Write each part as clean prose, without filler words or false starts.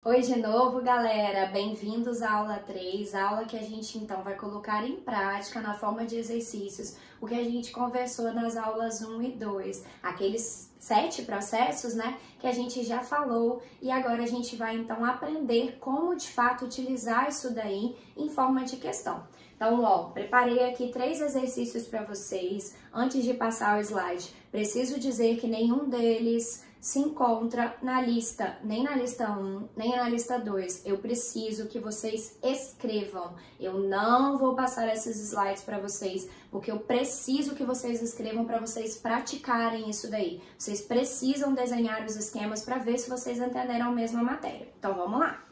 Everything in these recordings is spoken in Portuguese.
Oi de novo, galera! Bem-vindos à aula 3, aula que a gente então vai colocar em prática na forma de exercícios o que a gente conversou nas aulas 1 e 2, aqueles 7 processos, né, que a gente já falou, e agora a gente vai então aprender como de fato utilizar isso daí em forma de questão. Então, preparei aqui 3 exercícios para vocês. Antes de passar o slide, preciso dizer que nenhum deles se encontra na lista, nem na lista 1, nem na lista 2. Eu preciso que vocês escrevam. Eu não vou passar esses slides para vocês, porque eu preciso que vocês escrevam para vocês praticarem isso daí. Vocês precisam desenhar os esquemas para ver se vocês entenderam a mesma matéria. Então, vamos lá.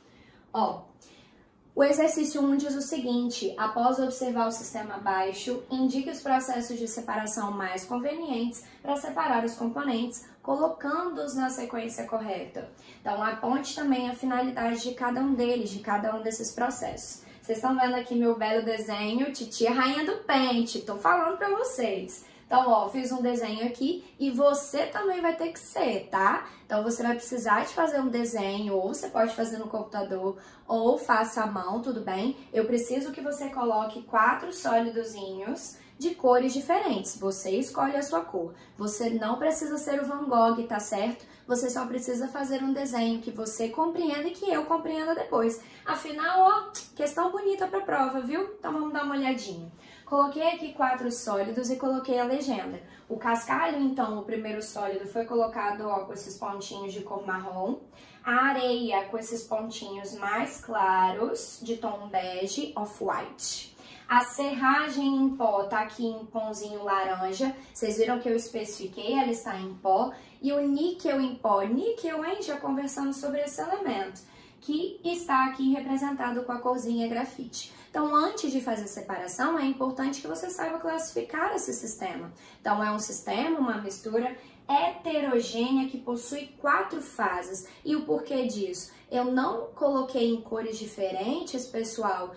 O exercício 1 diz o seguinte: após observar o sistema abaixo, indique os processos de separação mais convenientes para separar os componentes, colocando-os na sequência correta. Então, aponte também a finalidade de cada um deles, de cada um desses processos. Vocês estão vendo aqui meu belo desenho, Titia Rainha do Pente, tô falando para vocês. Então, fiz um desenho aqui e você também vai ter que ser, tá? Então, você vai precisar de fazer um desenho, ou você pode fazer no computador, ou faça à mão, tudo bem? Eu preciso que você coloque 4 sólidozinhos de cores diferentes. Você escolhe a sua cor. Você não precisa ser o Van Gogh, tá certo? Você só precisa fazer um desenho que você compreenda e que eu compreenda depois. Afinal, questão bonita pra prova, viu? Então, vamos dar uma olhadinha. Coloquei aqui 4 sólidos e coloquei a legenda. O cascalho, então, o primeiro sólido foi colocado com esses pontinhos de cor marrom. A areia com esses pontinhos mais claros, de tom bege, off-white. A serragem em pó tá aqui em pãozinho laranja. Vocês viram que eu especifiquei, ela está em pó. E o níquel em pó, níquel, hein? Já conversamos sobre esse elemento, que está aqui representado com a corzinha grafite. Então, antes de fazer a separação, é importante que você saiba classificar esse sistema. Então, é um sistema, uma mistura heterogênea que possui 4 fases. E o porquê disso? Eu não coloquei em cores diferentes, pessoal,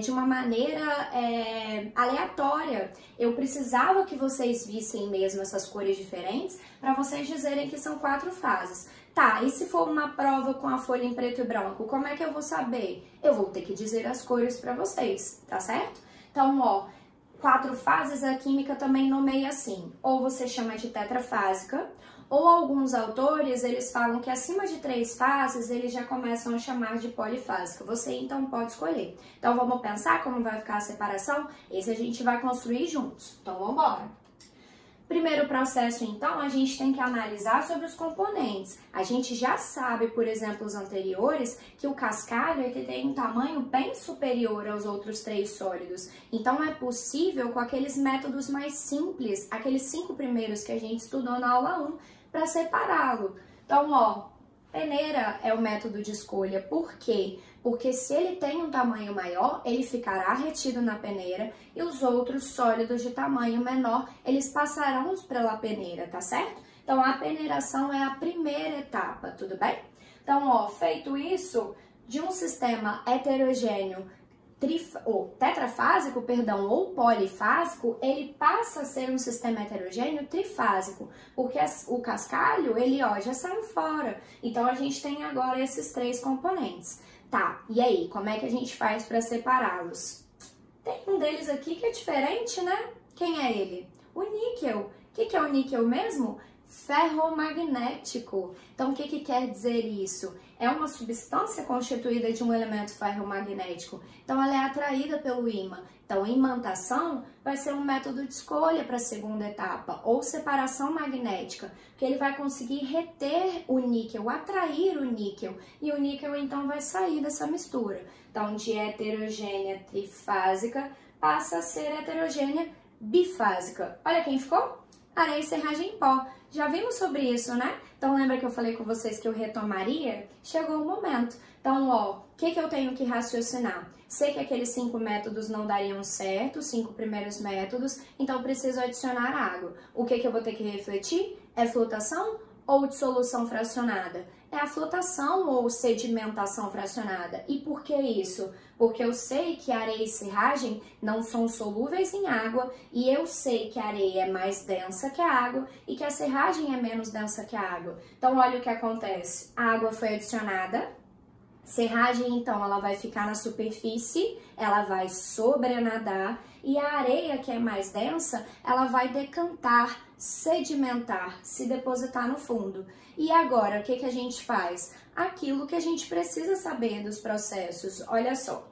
de uma maneira aleatória. Eu precisava que vocês vissem mesmo essas cores diferentes para vocês dizerem que são 4 fases. Tá, e se for uma prova com a folha em preto e branco, como é que eu vou saber? Eu vou ter que dizer as cores para vocês, tá certo? Então, 4 fases a química também nomeia assim, ou você chama de tetrafásica, ou alguns autores, eles falam que acima de 3 fases, eles já começam a chamar de polifásica. Você, então, pode escolher. Então, vamos pensar como vai ficar a separação? Esse a gente vai construir juntos. Então, vamos embora. Primeiro processo, então, a gente tem que analisar sobre os componentes. A gente já sabe, por exemplo, os anteriores, que o cascalho ele tem um tamanho bem superior aos outros 3 sólidos. Então, é possível, com aqueles métodos mais simples, aqueles 5 primeiros que a gente estudou na aula 1, para separá-lo. Então, peneira é o método de escolha. Por quê? Porque se ele tem um tamanho maior, ele ficará retido na peneira e os outros sólidos de tamanho menor, eles passarão pela peneira, tá certo? Então, a peneiração é a primeira etapa, tudo bem? Então, feito isso, de um sistema heterogêneo tetrafásico, ou polifásico, ele passa a ser um sistema heterogêneo trifásico, porque o cascalho, ele já saiu fora. Então, a gente tem agora esses 3 componentes. Tá, e aí, como é que a gente faz para separá-los? Tem um deles aqui que é diferente, né? Quem é ele? O níquel. O que é o níquel mesmo? Ferromagnético. Então, o que quer dizer isso? É uma substância constituída de um elemento ferromagnético. Então, ela é atraída pelo ímã. Então, imantação vai ser um método de escolha para a segunda etapa, ou separação magnética, que ele vai conseguir reter o níquel, atrair o níquel, e o níquel, então, vai sair dessa mistura. Então, de heterogênea trifásica, passa a ser heterogênea bifásica. Olha quem ficou? Areia e serragem em pó. Já vimos sobre isso, né? Então, lembra que eu falei com vocês que eu retomaria? Chegou o momento. Então, o que eu tenho que raciocinar? Sei que aqueles 5 métodos não dariam certo, os 5 primeiros métodos, então preciso adicionar água. O que eu vou ter que refletir? É flotação ou dissolução fracionada? É a flotação ou sedimentação fracionada. E por que isso? Porque eu sei que areia e serragem não são solúveis em água e eu sei que a areia é mais densa que a água e que a serragem é menos densa que a água. Então, olha o que acontece. A água foi adicionada, Serragem, então, ela vai ficar na superfície, ela vai sobrenadar e a areia, que é mais densa, ela vai decantar, sedimentar, se depositar no fundo. E agora, o que a gente faz? Aquilo que a gente precisa saber dos processos. Olha só,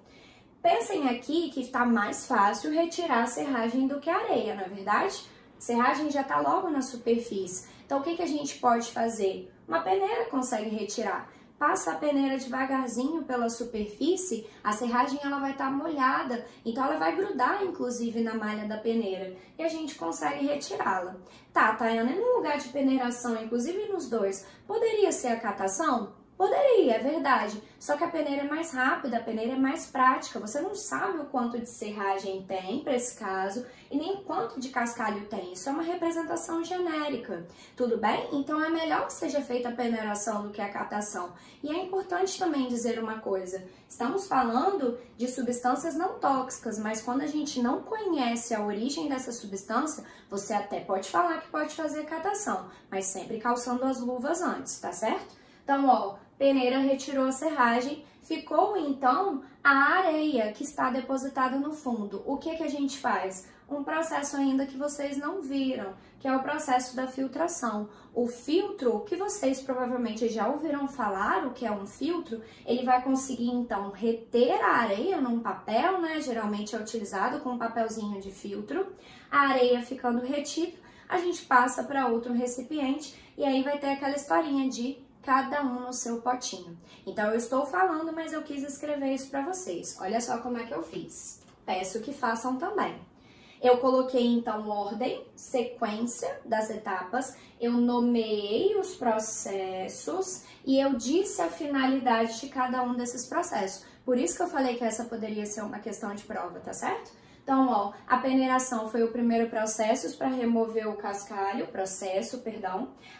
pensem aqui que está mais fácil retirar a serragem do que a areia, não é verdade? A serragem já está logo na superfície. Então, o que a gente pode fazer? Uma peneira consegue retirar. Passa a peneira devagarzinho pela superfície, a serragem ela vai estar molhada, então ela vai grudar inclusive na malha da peneira e a gente consegue retirá-la. Tá, Tayana, e no lugar de peneiração, inclusive nos dois, poderia ser a catação? Poderia, é verdade, só que a peneira é mais rápida, a peneira é mais prática, você não sabe o quanto de serragem tem para esse caso e nem o quanto de cascalho tem, isso é uma representação genérica, tudo bem? Então é melhor que seja feita a peneiração do que a catação. E é importante também dizer uma coisa, estamos falando de substâncias não tóxicas, mas quando a gente não conhece a origem dessa substância, você até pode falar que pode fazer catação, mas sempre calçando as luvas antes, tá certo? Então, ó, peneira retirou a serragem, ficou então a areia que está depositada no fundo. O que a gente faz? Um processo ainda que vocês não viram, que é o processo da filtração. O filtro, que vocês provavelmente já ouviram falar, o que é um filtro, ele vai conseguir então reter a areia num papel, né? Geralmente é utilizado com um papelzinho de filtro. A areia ficando retida, a gente passa para outro recipiente e aí vai ter aquela historinha de cada um no seu potinho. Então, eu estou falando, mas eu quis escrever isso para vocês. Olha só como é que eu fiz. Peço que façam também. Eu coloquei, então, ordem, sequência das etapas, eu nomeei os processos e eu disse a finalidade de cada um desses processos. Por isso que eu falei que essa poderia ser uma questão de prova, tá certo? Então, ó, a peneiração foi o primeiro processo para remover o cascalho,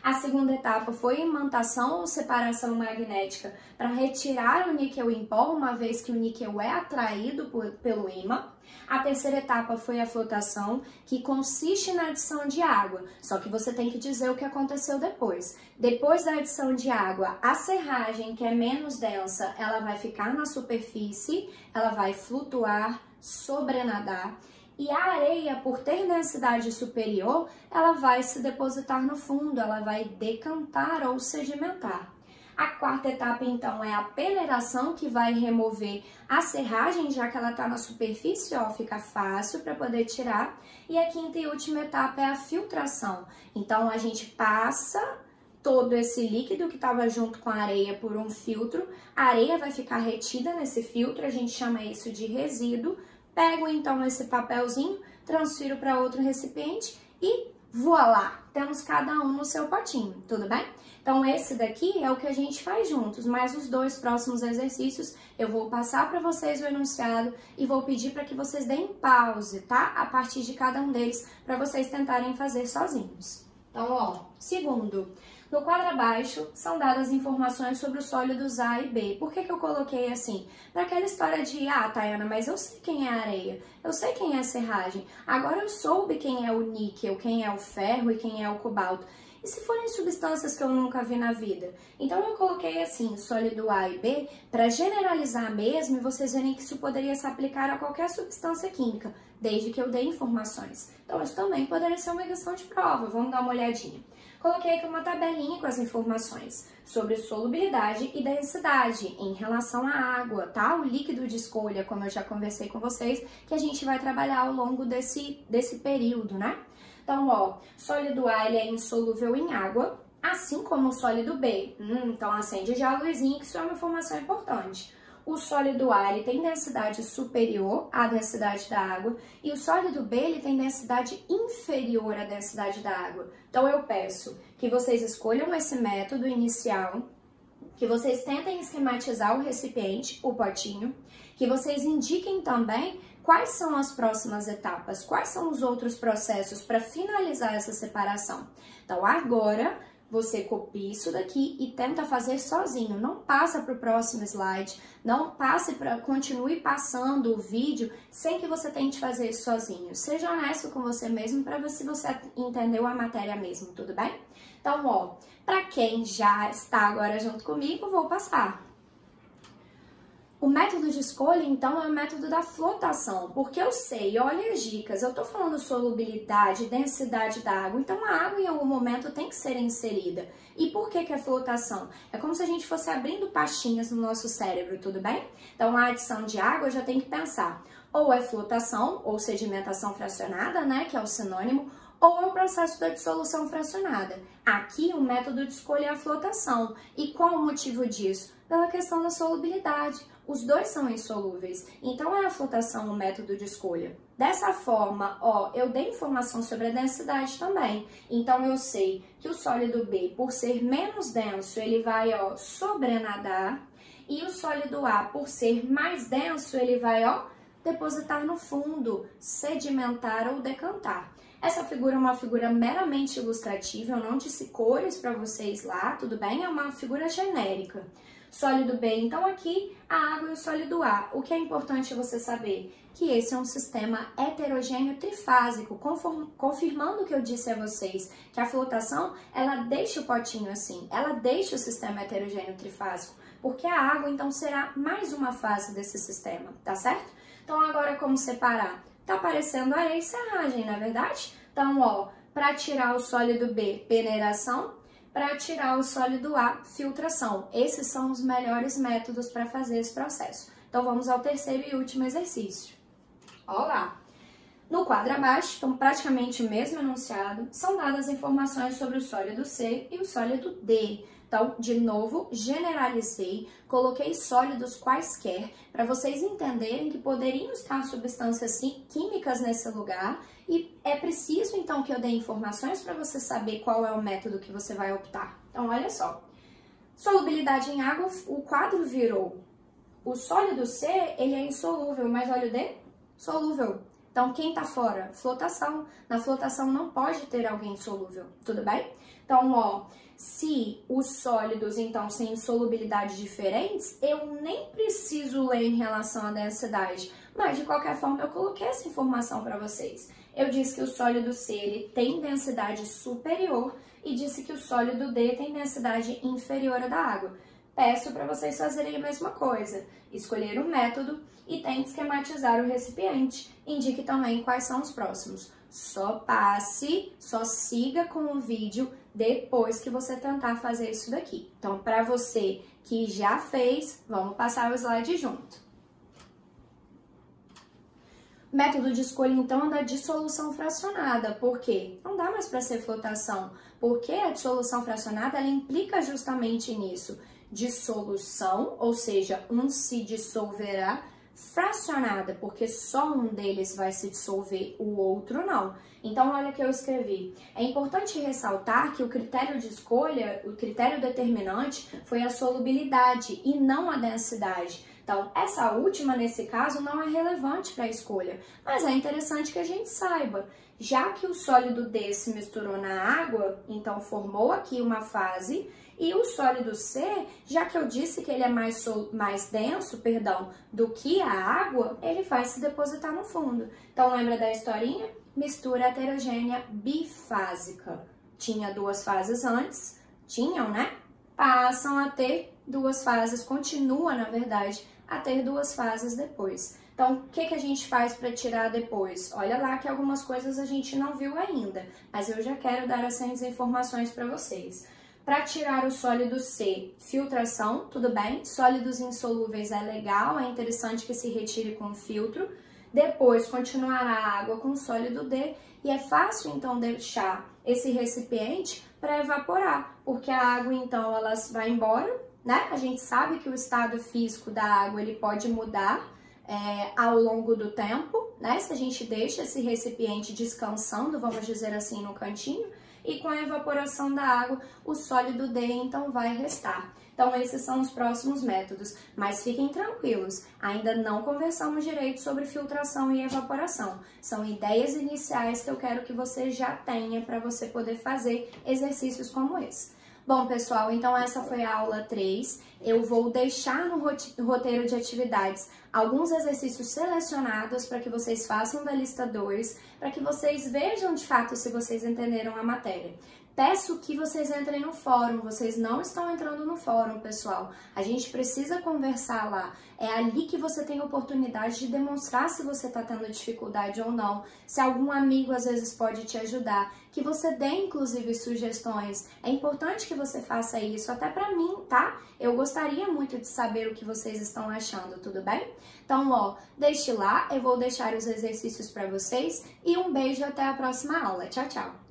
A segunda etapa foi imantação ou separação magnética para retirar o níquel em pó, uma vez que o níquel é atraído pelo ímã. A terceira etapa foi a flotação, que consiste na adição de água, só que você tem que dizer o que aconteceu depois. Depois da adição de água, a serragem, que é menos densa, ela vai ficar na superfície, ela vai flutuar, sobrenadar, e a areia, por ter densidade superior, ela vai se depositar no fundo, ela vai decantar ou sedimentar. A quarta etapa, então, é a peneiração, que vai remover a serragem, já que ela está na superfície, ó, fica fácil para poder tirar. E a quinta e última etapa é a filtração. Então, a gente passa todo esse líquido que estava junto com a areia por um filtro, a areia vai ficar retida nesse filtro, a gente chama isso de resíduo. Pego então esse papelzinho, transfiro para outro recipiente e voilá! Temos cada um no seu potinho, tudo bem? Então esse daqui é o que a gente faz juntos, mas os dois próximos exercícios eu vou passar para vocês o enunciado e vou pedir para que vocês deem pause, tá? A partir de cada um deles, para vocês tentarem fazer sozinhos. Então, ó, segundo, no quadro abaixo são dadas informações sobre os sólidos A e B. Por que eu coloquei assim? Para aquela história de, Tayana, mas eu sei quem é a areia, eu sei quem é a serragem, agora eu soube quem é o níquel, quem é o ferro e quem é o cobalto. E se forem substâncias que eu nunca vi na vida? Então eu coloquei assim, sólido A e B, para generalizar mesmo e vocês verem que isso poderia se aplicar a qualquer substância química, desde que eu dê informações. Então isso também poderia ser uma questão de prova, vamos dar uma olhadinha. Coloquei aqui uma tabelinha com as informações sobre solubilidade e densidade em relação à água, tá? O líquido de escolha, como eu já conversei com vocês, que a gente vai trabalhar ao longo desse período, né? Então, ó, sólido A ele é insolúvel em água, assim como o sólido B. Então, acende já a luzinha, que isso é uma informação importante. O sólido A ele tem densidade superior à densidade da água e o sólido B ele tem densidade inferior à densidade da água. Então, eu peço que vocês escolham esse método inicial, que vocês tentem esquematizar o recipiente, o potinho, que vocês indiquem também quais são as próximas etapas, quais são os outros processos para finalizar essa separação. Então, agora, você copia isso daqui e tenta fazer sozinho. Não passa para o próximo slide, não continue passando o vídeo sem que você tente fazer isso sozinho. Seja honesto com você mesmo para ver se você entendeu a matéria mesmo, tudo bem? Então, ó, para quem já está agora junto comigo, vou passar. O método de escolha, então, é o método da flotação, porque eu sei, olha as dicas, eu tô falando solubilidade, densidade da água, então a água em algum momento tem que ser inserida. E por que é flotação? É como se a gente fosse abrindo pastinhas no nosso cérebro, tudo bem? Então a adição de água eu já tenho que pensar, ou é flotação, ou sedimentação fracionada, né, que é o sinônimo, ou é o processo da dissolução fracionada. Aqui o método de escolha é a flotação. E qual o motivo disso? Pela questão da solubilidade. Os dois são insolúveis, então é a flotação o método de escolha. Dessa forma, ó, eu dei informação sobre a densidade também. Então eu sei que o sólido B, por ser menos denso, ele vai, ó, sobrenadar. E o sólido A, por ser mais denso, ele vai, ó, depositar no fundo, sedimentar ou decantar. Essa figura é uma figura meramente ilustrativa, eu não disse cores para vocês lá, tudo bem? É uma figura genérica. Sólido B, então aqui a água e o sólido A. O que é importante você saber? Que esse é um sistema heterogêneo trifásico, confirmando o que eu disse a vocês, que a flotação, ela deixa o potinho assim, ela deixa o sistema heterogêneo trifásico, porque a água então será mais uma fase desse sistema, tá certo? Então agora como separar? Tá aparecendo areia e serragem, não é verdade? Então, ó, para tirar o sólido B, peneiração, para tirar o sólido A, filtração. Esses são os melhores métodos para fazer esse processo. Então, vamos ao terceiro e último exercício. Ó lá. No quadro abaixo, então praticamente o mesmo enunciado, são dadas informações sobre o sólido C e o sólido D. Então, de novo, generalizei, coloquei sólidos quaisquer para vocês entenderem que poderiam estar substâncias químicas nesse lugar e é preciso, então, que eu dê informações para você saber qual é o método que você vai optar. Então, olha só. Solubilidade em água, o quadro virou. O sólido C, ele é insolúvel, mas olha o D, solúvel. Então, quem tá fora? Flotação. Na flotação não pode ter alguém solúvel, tudo bem? Então, ó, se os sólidos, então, têm solubilidades diferentes, eu nem preciso ler em relação à densidade, mas, de qualquer forma, eu coloquei essa informação para vocês. Eu disse que o sólido C, ele tem densidade superior e disse que o sólido D tem densidade inferior à da água. Peço para vocês fazerem a mesma coisa, escolher o método e tente esquematizar o recipiente. Indique também quais são os próximos. Só siga com o vídeo depois que você tentar fazer isso daqui. Então, para você que já fez, vamos passar o slide junto. Método de escolha, então, da dissolução fracionada. Por quê? Não dá mais para ser flotação, porque a dissolução fracionada, ela implica justamente nisso. Dissolução, ou seja, um se dissolverá, fracionada, porque só um deles vai se dissolver, o outro não. Então, olha o que eu escrevi. É importante ressaltar que o critério de escolha, o critério determinante, foi a solubilidade e não a densidade. Então, essa última, nesse caso, não é relevante para a escolha, mas é interessante que a gente saiba. Já que o sólido D se misturou na água, então formou aqui uma fase, e o sólido C, já que eu disse que ele é mais denso, do que a água, ele vai se depositar no fundo. Então, lembra da historinha? Mistura heterogênea bifásica. Tinha duas fases antes, né? Passam a ter duas fases, continua, na verdade, a ter duas fases depois. Então, o que a gente faz para tirar depois? Olha lá que algumas coisas a gente não viu ainda, mas eu já quero dar essas informações para vocês. Para tirar o sólido C, filtração, tudo bem? Sólidos insolúveis é legal, é interessante que se retire com filtro. Depois, continuará a água com o sólido D e é fácil, então, deixar esse recipiente para evaporar, porque a água, então, ela vai embora, né? A gente sabe que o estado físico da água, ele pode mudar ao longo do tempo, né? Se a gente deixa esse recipiente descansando, vamos dizer assim, no cantinho, e com a evaporação da água, o sólido D, então, vai restar. Então, esses são os próximos métodos, mas fiquem tranquilos, ainda não conversamos direito sobre filtração e evaporação. São ideias iniciais que eu quero que você já tenha para você poder fazer exercícios como esse. Bom, pessoal, então essa foi a aula 3. Eu vou deixar no roteiro de atividades alguns exercícios selecionados para que vocês façam da lista 2, para que vocês vejam de fato se vocês entenderam a matéria. peço que vocês entrem no fórum. Vocês não estão entrando no fórum, pessoal. A gente precisa conversar lá. É ali que você tem oportunidade de demonstrar se você está tendo dificuldade ou não, se algum amigo às vezes pode te ajudar, que você dê inclusive sugestões. É importante que você faça isso, até para mim, tá? Eu gostaria muito de saber o que vocês estão achando, tudo bem? Então, ó, deixe lá, eu vou deixar os exercícios para vocês e um beijo até a próxima aula. Tchau, tchau!